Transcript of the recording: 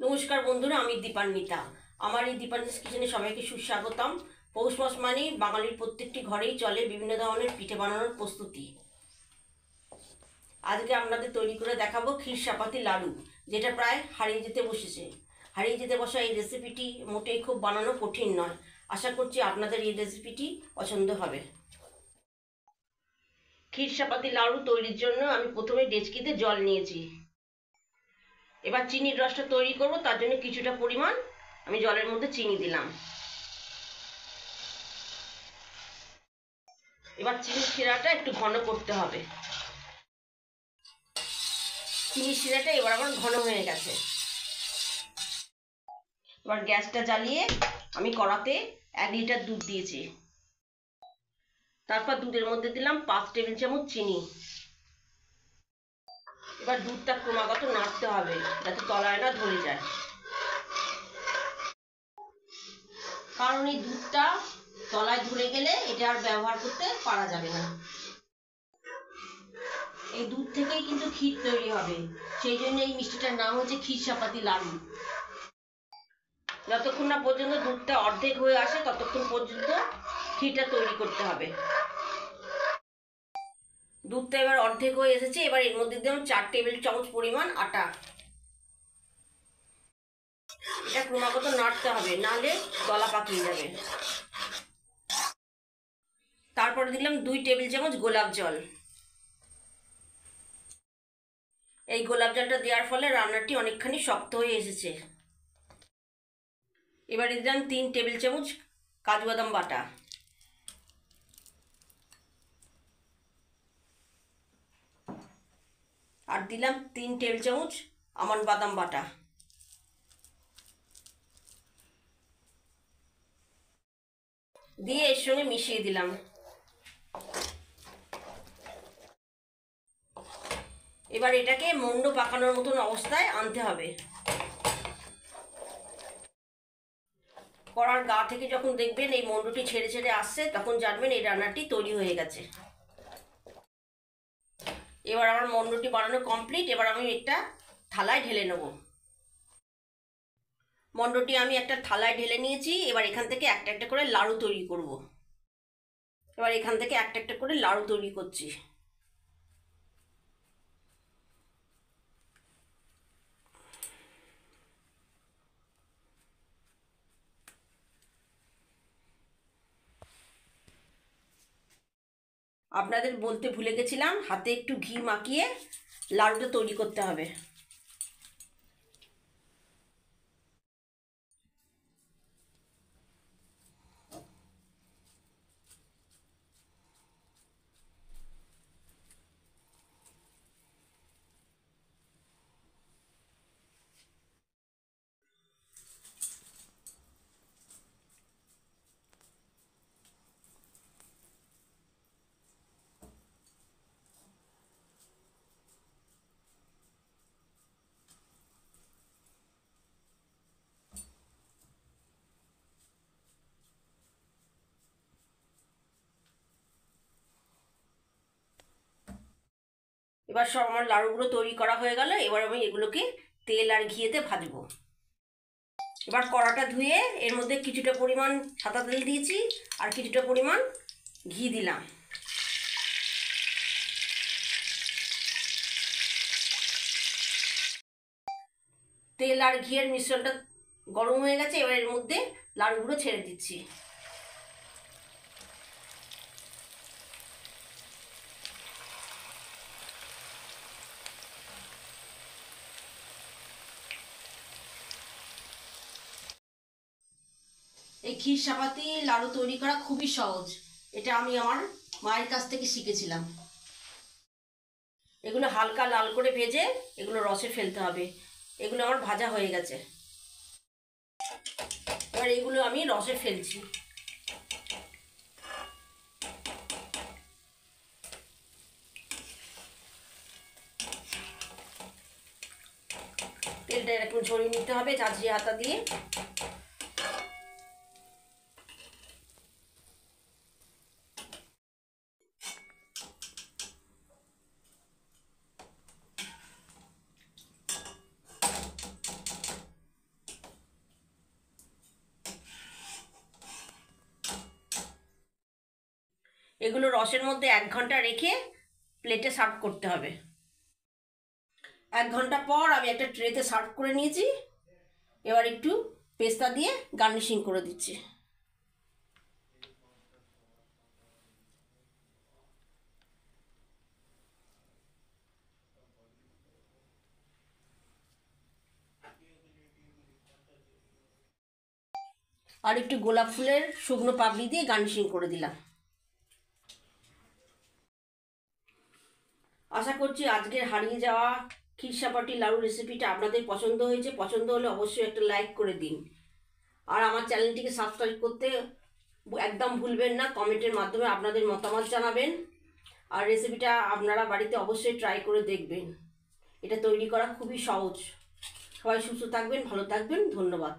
নমস্কার বন্ধুরা, আমি দীপান্বিতা। আমার এই দীপান্বিতাস কিচেনে সবাইকে সুস্বাগতম। পৌষ মাস মানেই বাঙালির প্রত্যেকটি ঘরেই চলে বিভিন্ন ধরনের পিঠে বানানোর প্রস্তুতি। আজকে আপনাদের তৈরি করে দেখাবো ক্ষীর সাপাতি লাড়ু, যেটা প্রায় হারিয়ে যেতে বসেছে। হারিয়ে যেতে বসা এই রেসিপিটি মোটেই খুব বানানো কঠিন নয়। আশা করছি আপনাদের এই রেসিপিটি পছন্দ হবে। ক্ষীর সাপাতি লাড়ু তৈরির জন্য আমি প্রথমে ডেচকিতে জল নিয়েছি। এবার চিনির রসটা তৈরি করব, তার জন্য কিছুটা পরিমাণ আমি জলের মধ্যে চিনি দিলাম। এবার চিনির শিরাটা একটু ঘন করতে হবে। চিনির শিরাটা এবার আমার ঘন হয়ে গেছে। এবার গ্যাসটা জ্বালিয়ে আমি কড়াতে 1 লিটার দুধ দিয়েছি। তারপর দুধের মধ্যে দিলাম 5 টেবিল চামচ চিনি। এবার দুধটা ক্রমাগত নাড়তে হবে যাতে তলায় না ধরে যায়, কারণ এই দুধটা তলায় ধরে গেলে এটা আর ব্যবহার করতে পারা যাবে না। এই দুধ থেকেই কিন্তু ক্ষীর তৈরি হবে, সেই জন্য এই মিষ্টিটার নাম হচ্ছে ক্ষীর সাপাতি লাড়ু। যতক্ষণ না পর্যন্ত দুধটা অর্ধেক হয়ে আসে ততক্ষণ পর্যন্ত ক্ষীরটা তৈরি করতে হবে। দুধটা এবার অর্ধেক হয়ে এসেছে। এবার এর মধ্যে দিলাম 4 টেবিল চামচ পরিমাণ আটা। এটা ক্রমাগত নাড়তে হবে, নাহলে দলা পাকিয়ে যাবে। তারপরে দিলাম 2 টেবিল চামচ গোলাপ জল। এই গোলাপ জলটা দেওয়ার ফলে রান্নাটি অনেকখানি শক্ত হয়ে এসেছে। এবারে দিলাম 3 টেবিল চামচ কাজু বাদাম বাটা। আর দিলাম 3 টেবিল চামচ আমন্ড বাদাম বাটা। দিয়ে এর সঙ্গে মিশিয়ে দিলাম। এবার এটাকে মন্ড পাকানোর মতন অবস্থায় আনতে হবে। কড়ার গা থেকে যখন দেখবেন এই মন্ডটি ছেড়ে ছেড়ে আসছে, তখন জানবেন এই রান্নাটি তৈরি হয়ে গেছে। এবার আমার মন্ডটি বানানো কমপ্লিট। এবার আমি একটা থালায় ঢেলে নেব। মন্ডটি আমি একটা থালায় ঢেলে নিয়েছি। এবার এখান থেকে একটা একটা করে লাড়ু তৈরি করব। এবার এখান থেকে একটা একটা করে লাড়ু তৈরি করছি। আপনাদের বলতে ভুলে গেছিলাম, হাতে একটু ঘি মাখিয়ে লাড়ুটা তৈরি করতে হবে। এবার সব আমার লাড়ুগুলো তৈরি করা হয়ে গেল। এবার আমি এগুলোকে তেল আর ঘিয়েতে ভাজবো। এবার কড়াটা ধুয়ে এর মধ্যে কিছুটা পরিমাণ সাদা তেল দিয়েছি আর কিছুটা পরিমাণ ঘি দিলাম। তেল আর ঘিয়ের মিশ্রণটা গরম হয়ে গেছে। এবার এর মধ্যে লাড়ুগুলো ছেড়ে দিচ্ছি। এই ক্ষীর সাপাতি লাড়ু তৈরি করা খুবই সহজ। এটা আমি আমার মায়ের কাছ থেকে শিখেছিলাম। এগুলো হালকা লাল করে ভেজে এগুলো রসে ফেলতে হবে। এগুলো আমার ভাজা হয়ে গেছে। এবার এগুলো আমি রসে ফেলছি। তেলটা এরকম ঝরিয়ে নিতে হবে ঝাঁঝরিয়ে হাতা দিয়ে। এগুলো রসের মধ্যে 1 ঘন্টা রেখে প্লেটে সার্ভ করতে হবে। 1 ঘন্টা পর আমি একটা ট্রেতে সার্ভ করে নিয়েছি। এবার একটু পেস্তা দিয়ে গার্নিশিং করে দিচ্ছি। আর একটু গোলাপ ফুলের শুকনো পাপড়ি দিয়ে গার্নিশিং করে দিলাম। আশা করছি আজকের হারিয়ে যাওয়া ক্ষীরসাপাটি লাড়ু রেসিপিটা আপনাদের পছন্দ হয়েছে। পছন্দ হলে অবশ্যই একটা লাইক করে দিন। আর আমার চ্যানেলটিকে সাবস্ক্রাইব করতে একদম ভুলবেন না। কমেন্টের মাধ্যমে আপনাদের মতামত জানাবেন। আর রেসিপিটা আপনারা বাড়িতে অবশ্যই ট্রাই করে দেখবেন। এটা তৈরি করা খুবই সহজ। সবাই সুস্থ থাকবেন, ভালো থাকবেন। ধন্যবাদ।